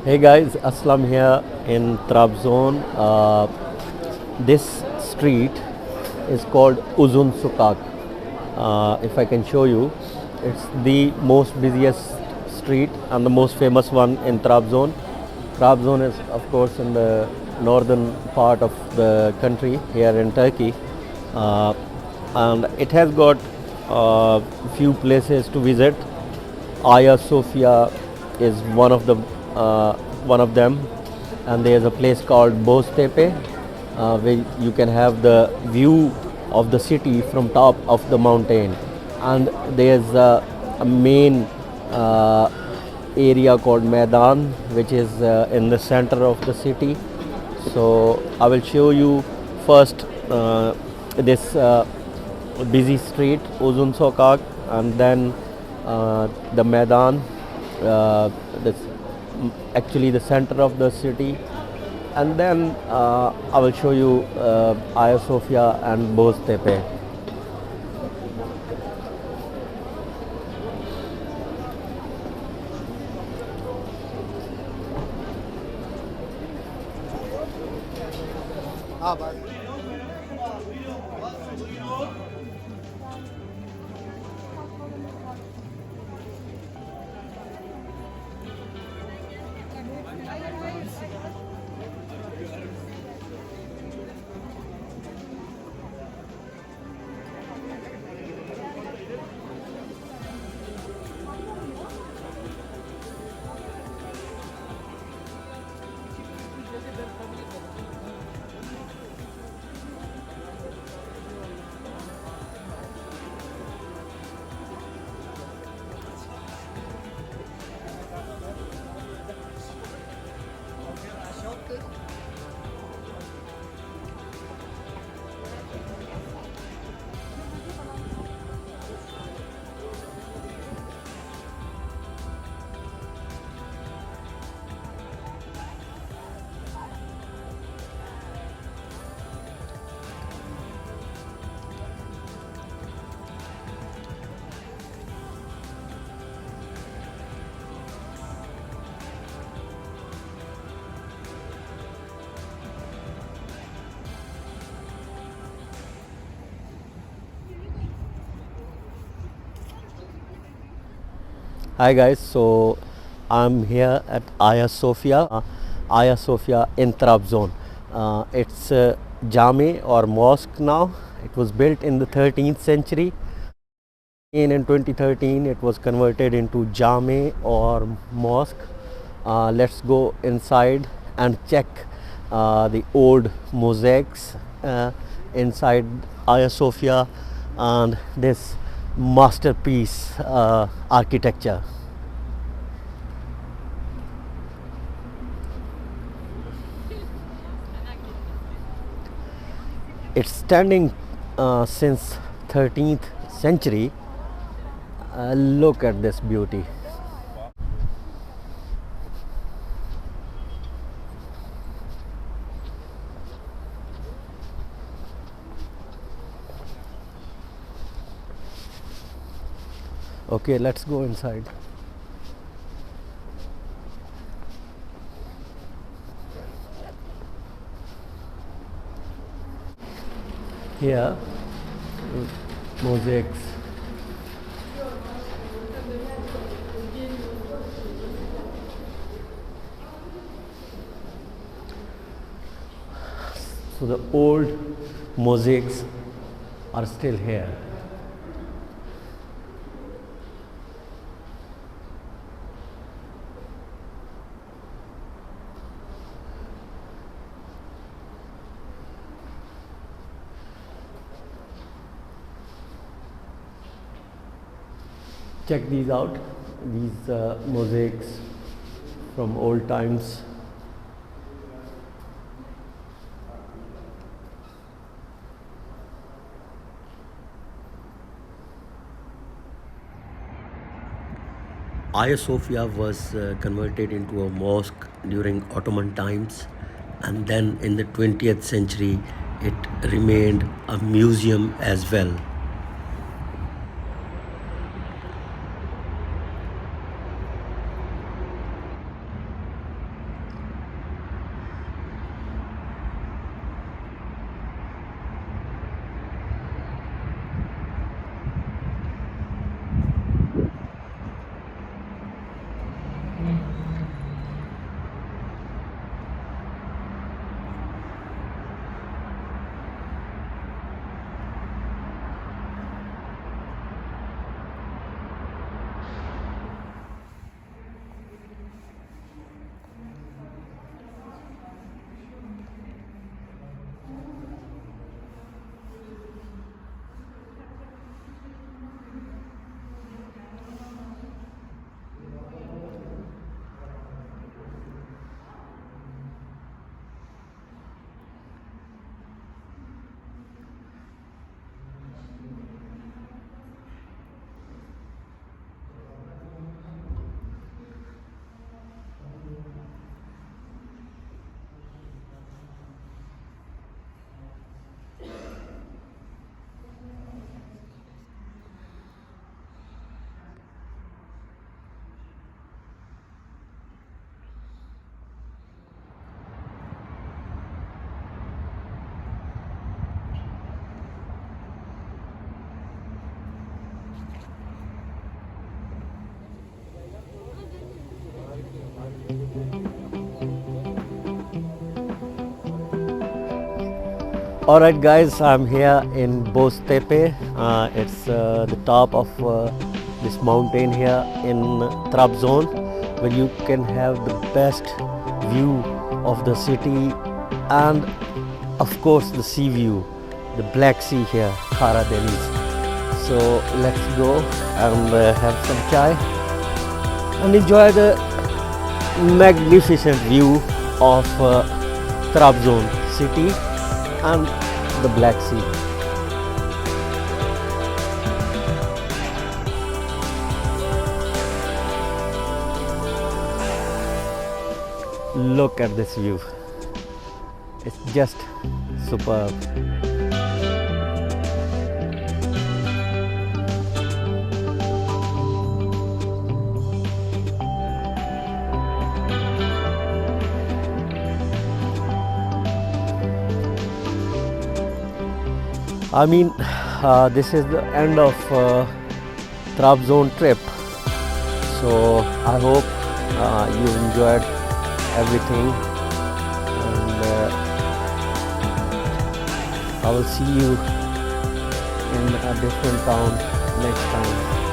Hey guys, Aslam here in Trabzon. This street is called Uzun Sokak. If I can show you, it's the most busiest street and the most famous one in Trabzon. Trabzon is, of course, in the northern part of the country here in Turkey, uh, and it has got few places to visit. Aya Sofia is uh, one of them, and there's a place called Boztepe, where you can have the view of the city from top of the mountain. And there's a main uh, area called Maidan, which is in the center of the city. So I will show you first this busy street, Uzun Sokak, and then the Maidan, this actually the center of the city, and then I will show you Hagia Sophia and Boztepe. Hi guys, so I'm here at Hagia Sophia in Trabzon. It's a Jame or mosque now. It was built in the 13th century. In 2013, it was converted into Jame or mosque. Let's go inside and check the old mosaics inside Hagia Sophia and this masterpiece architecture. It's standing since 13th century. Look at this beauty. Okay, let's go inside. Here, mosaics. So the old mosaics are still here. Check these out, these mosaics from old times. Hagia Sophia was converted into a mosque during Ottoman times, and then in the 20th century it remained a museum as well. Alright guys, I'm here in Boztepe. It's the top of this mountain here in Trabzon, where you can have the best view of the city and of course the sea view, the Black Sea here, Khara Deniz. So let's go and have some chai and enjoy the magnificent view of Trabzon city and the Black Sea. Look at this view. It's just superb. I mean, this is the end of Trabzon trip. So I hope you enjoyed everything, and I will see you in a different town next time.